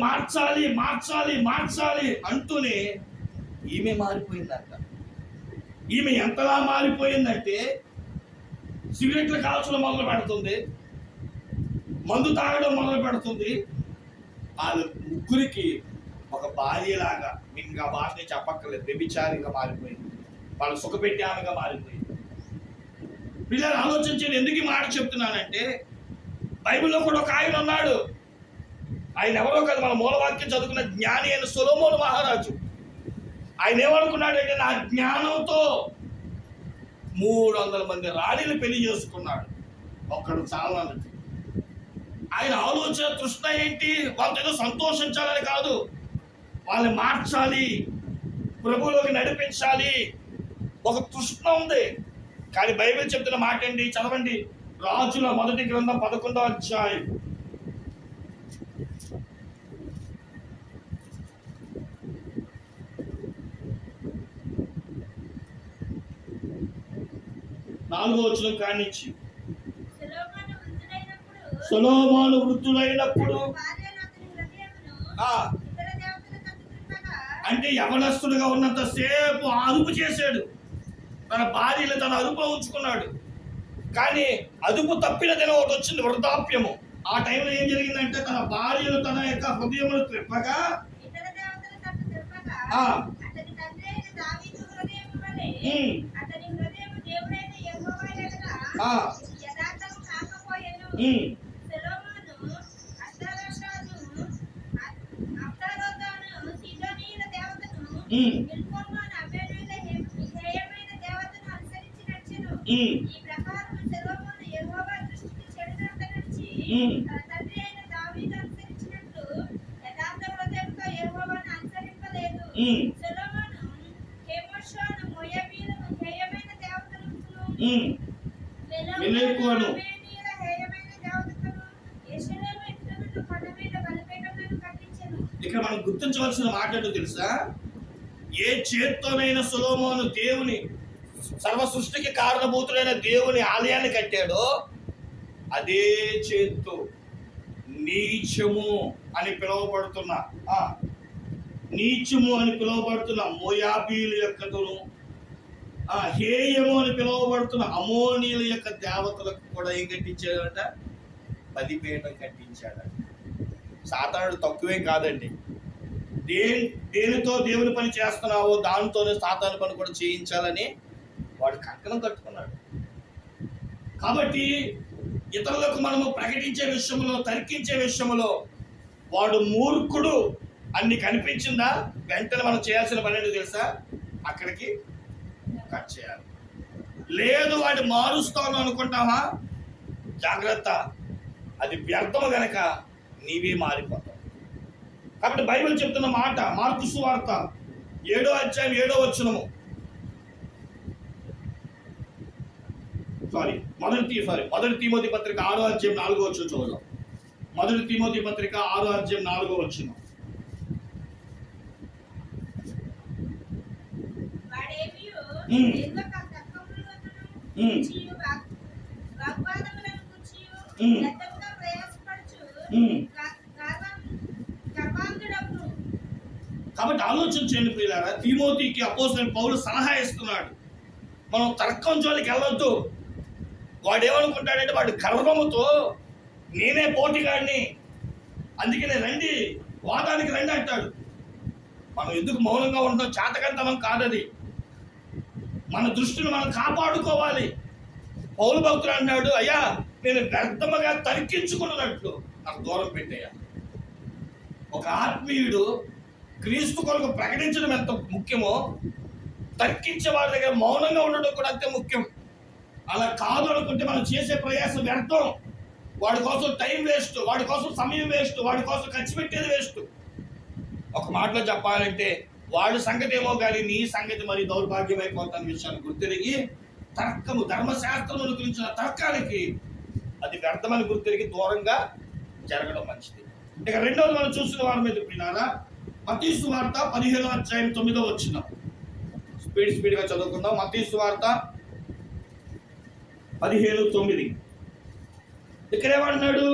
మార్చాలి అంటూనే ఈమె మారిపోయిందంట. ఈమె ఎంతలా మారిపోయిందంటే సిగరెట్లు కాల్చడం మొదలు పెడుతుంది, మందు తాగడం మొదలు పెడుతుంది. వాళ్ళ ముగ్గురికి ఒక భార్యలాగా, ఇంకా భాషని చెప్పక్కర్లేదు, వ్యభిచారిగా మారిపోయింది, వాళ్ళు సుఖపెట్టి ఆమెగా మారిపోయింది. పిల్లలు ఆలోచించండి, ఎందుకు ఈ మాట చెప్తున్నానంటే బైబిల్లో కూడా ఒక ఆయన ఉన్నాడు. ఆయన ఎవరో కాదు, మన మూలవాక్యం చదువుకున్న జ్ఞాని అయిన సొలొమోను మహారాజు. ఆయన ఏమనుకున్నాడంటే నా జ్ఞానంతో 300 మంది రాణిలు పెళ్లి చేసుకున్నాడు, ఒక్కడు చాలన్నట్టు. ఆయన ఆలోచన తృష్ణ ఏంటి? వాళ్ళతో ఏదో సంతోషించాలని కాదు, వాళ్ళని మార్చాలి, ప్రభువులోకి నడిపించాలి, ఒక తృష్ణ ఉంది. కానీ బైబిల్ చెప్తున్న మాట ఏంటి? చదవండి, రాజుల మొదటి గ్రంథం 11వ అధ్యాయం. నాలుగో వచనం కానించి, సొలొమోను వృద్ధులైనప్పుడు అంటే యవనస్తుడుగా ఉన్నంత సేపు అదుపు చేశాడు, తన భార్యలు తన అదుపులో ఉంచుకున్నాడు. కానీ అదుపు తప్పిన దినం ఒకటి వచ్చింది, వృద్ధాప్యము. ఆ టైంలో ఏం జరిగిందంటే తన భార్యలు తన యొక్క హృదయములు త్రిప్పగా ఇక్కడ మనం గుర్తించవలసిన మాట ఏంటో తెలుసా? ఏ చేత్తోనైనా సొలొమోను దేవుని సర్వ సృష్టికి కారణభూతుడైన దేవుని ఆలయాన్ని కట్టాడో అదే చేత్తో నీచము అని పిలువబడుతున్న మోయాబీల యొక్కను, హేయము అని పిలువబడుతున్న అమోనీయుల యొక్క దేవతలకు కూడా ఏం కట్టించాడంట? బలిపీఠం కట్టించాడంట. సాతానుడు తక్కువేం కాదండి. దేనితో దేవుని పని చేస్తున్నావో దానితోనే సాతాను పని కూడా చేయించాలని వాడు కంకణం కట్టుకున్నాడు. కాబట్టి ఇతరులకు మనము ప్రకటించే విషయంలో, తర్కించే విషయంలో వాడు మూర్ఖుడు అన్ని కనిపించిందా, వెంటనే మనం చేయాల్సిన పని ఏంటో తెలుసా? అక్కడికి కట్ చేయాలి. లేదు వాడు మారుస్తాను అనుకుంటావా, జాగ్రత్త, అది వ్యర్థము గనక నీవే మారిపోతావు. కాబట్టి బైబిల్ చెప్తున్న మాట మార్కు సువార్త 7వ అధ్యాయం 7వ వచనము, మొదటి తిమోతి పత్రిక 6వ అధ్యాయం 4వ వచనం చూద్దాం. మొదటి తిమోతి పత్రిక 6వ అధ్యాయం 4వ వచనం. కాబట్టి ఆలోచన చేయండి ప్రియులారా, తిమోతికి అపోస్తలుడైన పౌలు సలహా ఇస్తున్నాడు, మనం తర్కం జోలికి వెళ్ళొద్దు. వాడు ఏమనుకుంటాడంటే వాడు గర్వముతో నేనే పోటీగాడిని, అందుకనే రండి వాదానికి రండి అంటాడు. మనం ఎందుకు మౌనంగా ఉండడం? చేతకంతనం కాదది. మన దృష్టిని మనం కాపాడుకోవాలి. పౌలు భక్తుడు అన్నాడు, అయ్యా నేను వ్యర్థముగా తర్కించుకున్నట్లు నాకు దూరం పెట్టయ్యా. ఒక ఆత్మీయుడు క్రీస్తు కొరకు ప్రకటించడం ఎంత ముఖ్యమో, తర్కించే వారి దగ్గర మౌనంగా ఉండడం కూడా అంతే ముఖ్యం. అలా కాదు అనుకుంటే మనం చేసే ప్రయాసం వ్యర్థం. వాడి కోసం టైం వేస్ట్, వాడి కోసం సమయం వేస్ట్, వాడి కోసం ఖర్చు పెట్టేది వేస్ట్. ఒక మాటలో చెప్పాలంటే వాడి సంగతి ఏమో కానీ నీ సంగతి మరి దౌర్భాగ్యమైపోతున్న విషయాన్ని గుర్తిరిగి తర్కము, ధర్మశాస్త్రమును గురించిన తర్కానికి అది వ్యర్థమని గుర్తిరిగి దూరంగా జరగడం మంచిది. ఇక రెండవది మనం చూసిన వారి మీద ప్రియులారా, మత్తయి సువార్త 15వ అధ్యాయం 9వ వచనం. స్పీడ్గా చదువుకుందాం. మత్తయి సువార్త 15:9. ఇక్కడ ఏమన్నాడు?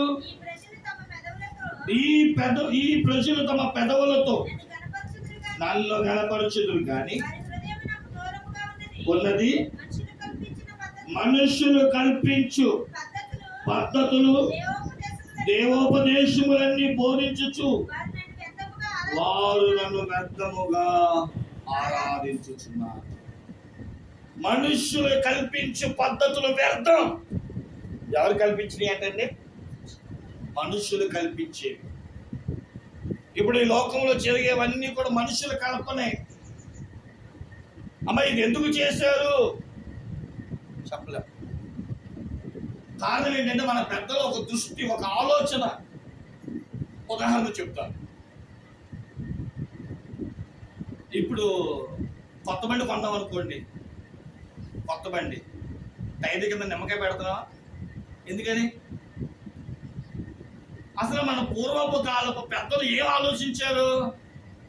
ఈ ప్రజలు తమ పెదవులతో నన్ను గణపరచుదురు కానీ ఉన్నది మనుషులు కల్పించు పద్ధతులు దేవోపదేశములన్నీ బోధించుచు వారు నన్ను వ్యర్థముగా ఆరాధించుచున్నారు. మనుషులు కల్పించు పద్ధతులు వ్యర్థం. ఎవరు కల్పించినవి అంటే మనుషులు కల్పించేవి. ఇప్పుడు ఈ లోకంలో జరిగేవన్నీ కూడా మనుషుల కల్పనే. అమ్మ ఇది ఎందుకు చేశారు చెప్పలే. కారణం ఏంటంటే మన పెద్దలు ఒక దృష్టి, ఒక ఆలోచన. ఉదాహరణ చెప్తాను. ఇప్పుడు కొత్త బండి కొందాం అనుకోండి. కొత్త బండి టైర్ కింద నిమ్మకాయ పెడుతున్నావా? ఎందుకని? అసలు మన పూర్వపు కాలపు పెద్దలు ఏం ఆలోచించారు?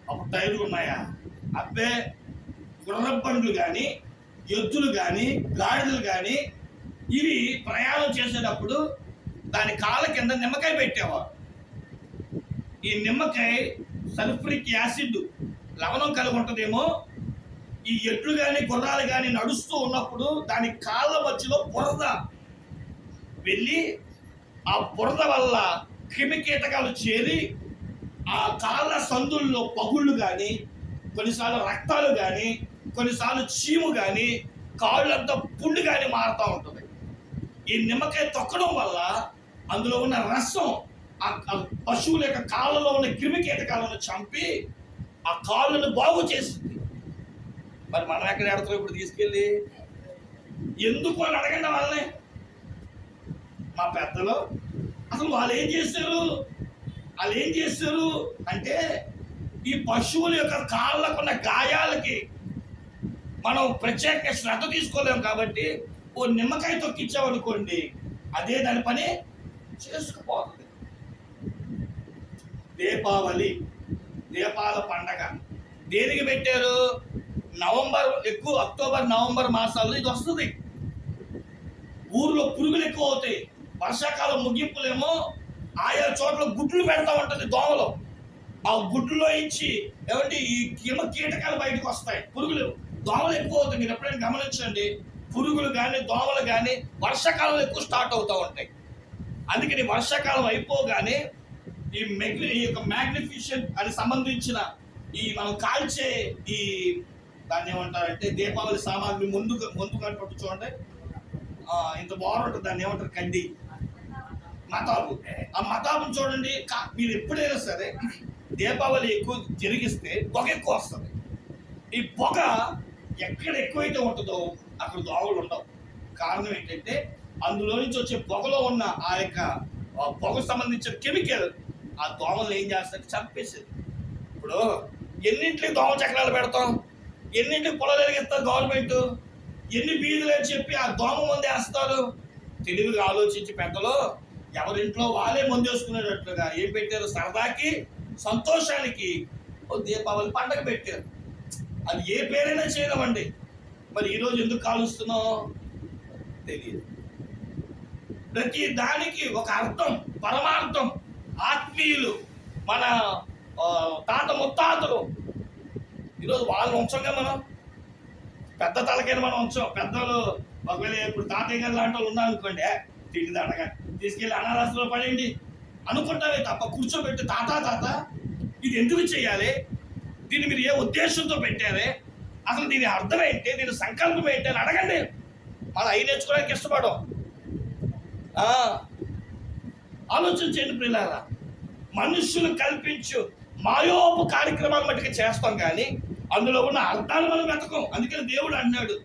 అప్పుడు టైర్లు ఉన్నాయా? అబ్బే, గుర్రపు బండ్లు కానీ, ఎద్దులు కానీ, గాడిదలు కానీ ఇవి ప్రయాణం చేసేటప్పుడు దాని కాళ్ళ కింద నిమ్మకాయ పెట్టేవారు. ఈ నిమ్మకాయ సల్ఫ్యూరిక్ యాసిడ్ లవణం కలిగి ఉంటుందేమో. ఈ ఎడ్లు కానీ గుర్రాలు కానీ నడుస్తూ ఉన్నప్పుడు దాని కాళ్ళ మధ్యలో బురద వెళ్ళి ఆ బురద వల్ల క్రిమికీటకాలు చేరి ఆ కాళ్ళ సందుల్లో పగుళ్ళు కానీ, కొన్నిసార్లు రక్తాలు కానీ, కొన్నిసార్లు చీము కానీ, కాళ్ళంతా పుండు కానీ మారుతూ ఉంటుంది. ఈ నిమ్మకాయ తొక్కడం వల్ల అందులో ఉన్న రసం ఆ పశువుల యొక్క కాళ్ళలో ఉన్న క్రిమికీటకాలను చంపి ఆ కాళ్ళను బాగు చేసింది. మరి మనం ఎక్కడ ఆడుతాం ఇప్పుడు తీసుకెళ్ళి? ఎందుకు అని అడగండి వాళ్ళని. మా పెద్దలు అసలు వాళ్ళు ఏం చేశారు అంటే ఈ పశువుల యొక్క కాళ్ళకున్న గాయాలకి మనం ప్రత్యేక శ్రద్ధ తీసుకోలేము కాబట్టి ఓ నిమ్మకాయ తొక్కిచ్చామనుకోండి, అదే దాని పని చేసుకుపోతుంది. దీపాల పండగ దేనికి పెట్టారు? అక్టోబర్ నవంబర్ మాసాల్లో ఇది వస్తుంది. ఊర్లో పురుగులు ఎక్కువ అవుతాయి. వర్షాకాలం ముగింపులేమో ఆయా చోట్ల గుడ్లు పెడతా ఉంటుంది దోమలు. ఆ గుడ్లలో ఇచ్చి ఏమంటే ఈ కీటకాలు బయటకు వస్తాయి. పురుగులు, దోమలు ఎక్కువ అవుతాయి. మీరు ఎప్పుడైనా గమనించండి. పురుగులు కానీ దోమలు కానీ వర్షాకాలంలో ఎక్కువ స్టార్ట్ అవుతూ ఉంటాయి. అందుకని వర్షాకాలం అయిపోగానే ఈ యొక్క మ్యాగ్నిఫిషెంట్ అని సంబంధించిన ఈ మనం కాల్చే ఈ దాన్ని ఏమంటారంటే దీపావళి సామాగ్రి ముందుగా పట్టు చూడండి. ఇంత బాగుంటుంది. దాన్ని ఏమంటారు? కడ్డీ, మతాబు. ఆ మతాబుని చూడండి. మీరు ఎప్పుడైనా సరే దీపావళి ఎక్కువ జరిగిస్తే పొగ ఎక్కువ వస్తుంది. ఈ పొగ ఎక్కడ ఎక్కువైతే ఉంటుందో అక్కడ దోమలు ఉండవు. కారణం ఏంటంటే అందులో నుంచి వచ్చే పొగలో ఉన్న ఆ యొక్క పొగకు సంబంధించిన కెమికల్ ఆ దోమలు ఏం చేస్తారు? చంపేసేది. ఇప్పుడు ఎన్నింటికి దోమ చక్రాలు పెడతాం, ఎన్నింటికి పొలాలు వెలిగిస్తారు గవర్నమెంట్, ఎన్ని బీదులు అని చెప్పి ఆ దోమ మందు వేస్తారు. తెలివిగా ఆలోచించి పెద్దలు ఎవరింట్లో వాళ్ళే మందు వేసుకునేటట్లుగా ఏం పెట్టారు? సరదాకి, సంతోషానికి ఓ దీపావళి పండగ పెట్టారు. అది ఏ పేరైనా చేయలేమండి. మరి ఈరోజు ఎందుకు కాలుస్తున్నాం తెలియదు. ప్రతి దానికి ఒక అర్థం, పరమార్థం. ఆత్మీయులు, మన తాత ముత్తాతలు, ఈరోజు వాళ్ళని ఉంచంగా మనం పెద్ద తలకైనా మనం ఉంచాం. పెద్దలు ఒకవేళ ఇప్పుడు తాతయ్య గారు లాంటి వాళ్ళు ఉన్నారనుకోండి, తిండి దండగా తీసుకెళ్ళి అనాథాశ్రమంలో పడేయండి అనుకుంటారే తప్ప కూర్చోబెట్టి తాత ఇది ఎందుకు చేయాలి? దీన్ని మీరు ఏ ఉద్దేశంతో పెట్టారే, అసలు దీని అర్థం ఏంటి, దీని సంకల్పం ఏంటి అని అడగండి. మనం అవి నేర్చుకోవడానికి ఇష్టపడం. ఆలోచన చేయండి ప్రియులారా. మనుషులు కల్పించు మాయోపు కార్యక్రమాలు మట్టుకు చేస్తాం, కానీ అందులో ఉన్న అర్థాలు మనం వెతకం. అందుకని దేవుడు అన్నాడు,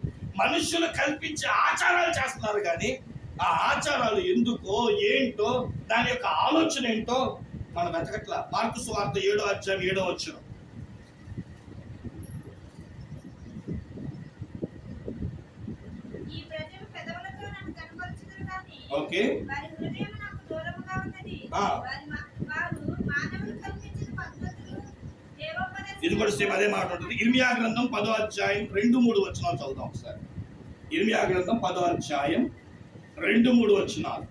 మనుషులు కల్పించే ఆచారాలు చేస్తున్నారు, కానీ ఆ ఆచారాలు ఎందుకో ఏంటో దాని యొక్క ఆలోచన ఏంటో మనం వెతకట్లా. మార్కు సువార్త 7వ అధ్యాయం 7వ వచనం. ఓకే, ఇది కూడా సేమ్ అదే మాట ఉంటుంది. ఇర్మియా గ్రంథం 10వ అధ్యాయం 2-3 వచనాలు చదువుతాం ఒకసారి. ఇర్మియా గ్రంథం 10వ అధ్యాయం 2-3 వచనాలు.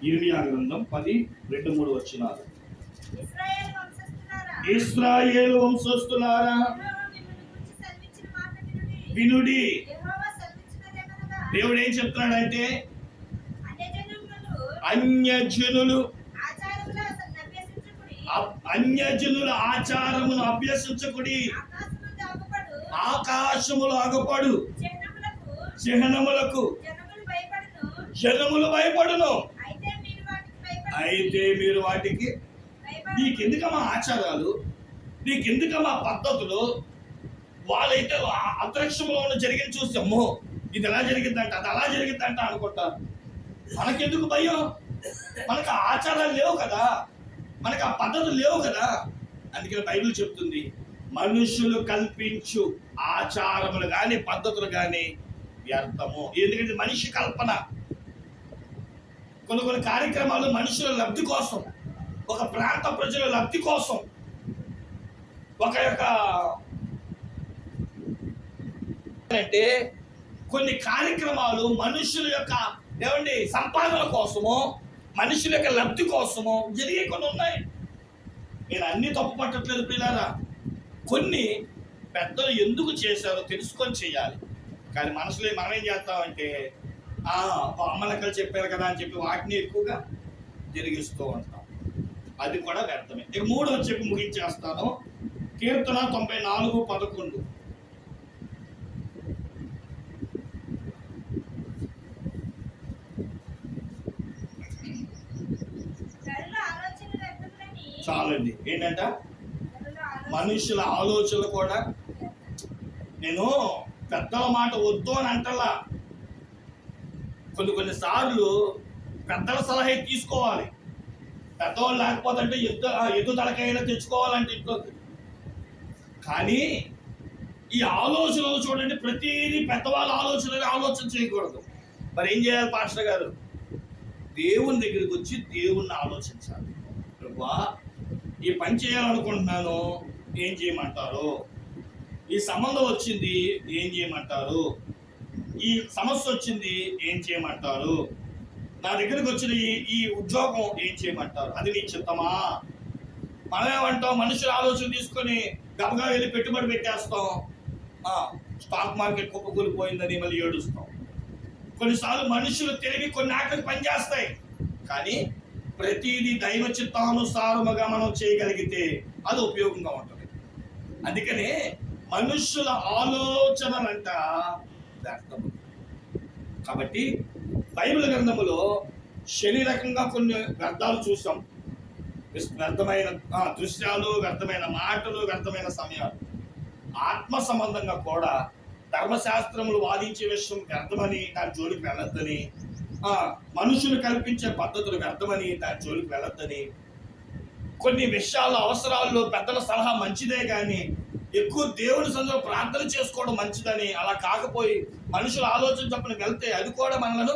ఇర్మియా గ్రంథం 10:2-3 వచనాలు. ఇశ్రాయేలు వంశస్థులారా వినుడి. దేవుడు ఏం చెప్తున్నాడంటే, అన్యజనుల ఆచారమును అభ్యసించకుడి, ఆకాశములు అగపడు, చిహ్నములకు జనములు భయపడును, అయితే మీరు వాటికి, నీకెందుకమ్మా ఆచారాలు, నీకెందుకమ్మా పద్ధతులు, వాళ్ళైతే అంతరిక్షంలో ఉన్న జరిగింది చూసి అమ్మో ఇది ఎలా జరిగిందంట, అది అలా జరిగిందంట అనుకుంటారు. మనకెందుకు భయం? మనకు ఆచారాలు లేవు కదా, మనకు ఆ పద్ధతులు లేవు కదా. అందుకని బైబిల్ చెప్తుంది, మనుషులు కల్పించు ఆచారములు కానీ పద్ధతులు కానీ వ్యర్థము. ఎందుకంటే మనిషి కల్పన. కొన్ని కార్యక్రమాలు మనుషుల లబ్ధి కోసం, ఒక ప్రాంత ప్రజల లబ్ధి కోసం, ఒక యొక్క అంటే కొన్ని కార్యక్రమాలు మనుషుల యొక్క ఏమండి సంపాదన కోసమో, మనుషుల యొక్క లబ్ధి కోసమో జరిగే కొన్ని ఉన్నాయి. నేను అన్ని తప్పు పట్టట్లేదు పిల్లారా. కొన్ని పెద్దలు ఎందుకు చేశారో తెలుసుకొని చేయాలి. కానీ మనసులో మనం ఏం చేస్తామంటే, అమ్మలక్కలు చెప్పారు కదా అని చెప్పి వాటిని ఎక్కువగా జరిగిస్తూ ఉంటాం. అది కూడా వ్యర్థమే. ఇక 3వ చెప్పి ముగించేస్తాను. కీర్తన 94:11. చాలండి. ఏంటంట, మనుషుల ఆలోచనలు కూడా. నేను పెద్దల మాట వద్దు అని అంటలా. కొన్నిసార్లు పెద్దల సలహా తీసుకోవాలి. పెద్దవాళ్ళు లేకపోతే ఎద్దు తలకైనా తెచ్చుకోవాలంటే ఇంట్లోకి. కానీ ఈ ఆలోచనలు చూడండి, ప్రతిదీ పెద్దవాళ్ళ ఆలోచన చేయకూడదు. మరి ఏం చేయాలి పాస్టర్ గారు? దేవుని దగ్గరికి వచ్చి దేవుణ్ణి ఆలోచించాలి. ప్రభువా, ఈ పని చేయాలనుకుంటున్నాను, ఏం చేయమంటారు? ఈ సంబంధం వచ్చింది, ఏం చేయమంటారు? ఈ సమస్య వచ్చింది, ఏం చేయమంటారు? నా దగ్గరికి వచ్చిన ఈ ఉద్యోగం ఏం చేయమంటారు? అది నీ చిత్తమా? మనమేమంటాం, మనుషుల ఆలోచన తీసుకొని గబగా వెళ్ళి పెట్టుబడి పెట్టేస్తాం. స్టాక్ మార్కెట్ కుప్పకూలిపోయిందని మళ్ళీ ఏడుస్తాం. కొన్నిసార్లు మనుషులు తెలివి కొన్ని ఆటలకు పనిచేస్తాయి, కానీ ప్రతిదీ దైవ చిత్తానుసారముగా మనం చేయగలిగితే అది ఉపయోగంగా ఉంటుంది. అందుకనే మనుషుల ఆలోచనలంట వ్యర్థము. కాబట్టి బైబిల్ గ్రంథములో శరీరకంగా కొన్ని వ్యర్థాలు చూసాం. వ్యర్థమైన దృశ్యాలు, వ్యర్థమైన మాటలు, వ్యర్థమైన సమయాలు. ఆత్మ సంబంధంగా కూడా ధర్మశాస్త్రములు వాదించే విషయం వ్యర్థమని దాని జోలికి వెళ్ళొద్దని, మనుషులు కల్పించే పద్ధతులు వ్యర్థమని దాని జోలికి వెళ్ళొద్దని, కొన్ని విషయాల అవసరాల్లో పెద్దల సలహా మంచిదే కానీ ఎక్కువ దేవుని సన్నిధిలో ప్రార్థన చేసుకోవడం మంచిదని, అలా కాకపోయి మనుషులు ఆలోచన చెప్పని వెళ్తే అది కూడా మనలను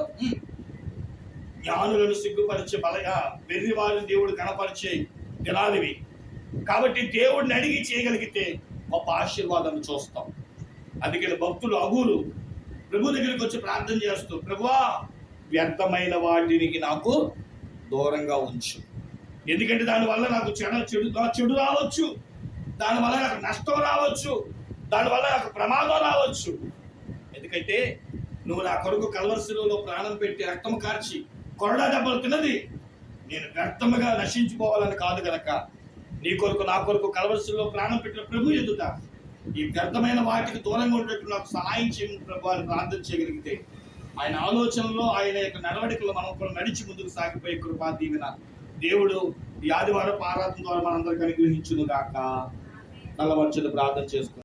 జ్ఞానులను సిగ్గుపరిచే వెర్రివారిని దేవుడు కనపరిచే దినాలివి. కాబట్టి దేవుడిని అడిగి చేయగలిగితే గొప్ప ఆశీర్వాదం చూస్తాం. అందుకని భక్తులు అగురు ప్రభు దగ్గరికి వచ్చి ప్రార్థన చేస్తూ, ప్రభువా, వ్యర్థమైన వాటికి నాకు దూరంగా ఉంచు. ఎందుకంటే దానివల్ల నాకు చెడు రావచ్చు, దానివల్ల నాకు నష్టం రావచ్చు, దానివల్ల నాకు ప్రమాదం రావచ్చు. ఎందుకంటే నువ్వు నా కొరకు కల్వరి శిలువలో ప్రాణం పెట్టి రక్తం కార్చి కొరడా దెబ్బలు తిన్నది నేను వ్యర్థముగా నశించిపోవాలని కాదు గనక నీ కొరకు నా కొరకు కలవరిశిలో ప్రాణం పెట్టిన ప్రభు ఎదుట ఈ వ్యర్థమైన వాటికి దూరంగా ఉండేట్టు నాకు సహాయం చేయమని ప్రభు అని ప్రార్థన చేయగలిగితే ఆయన ఆలోచనలో ఆయన యొక్క నడవడికలో మనం కూడా నడిచి ముందుకు సాగిపోయే కృపా దీవెన దేవుడు ఈ ఆదివారం ఆరాధన ద్వారా మనందరికీ అనుగ్రహించును గాక. నల్లవచ్చును ప్రార్థన చేసుకుంటాం.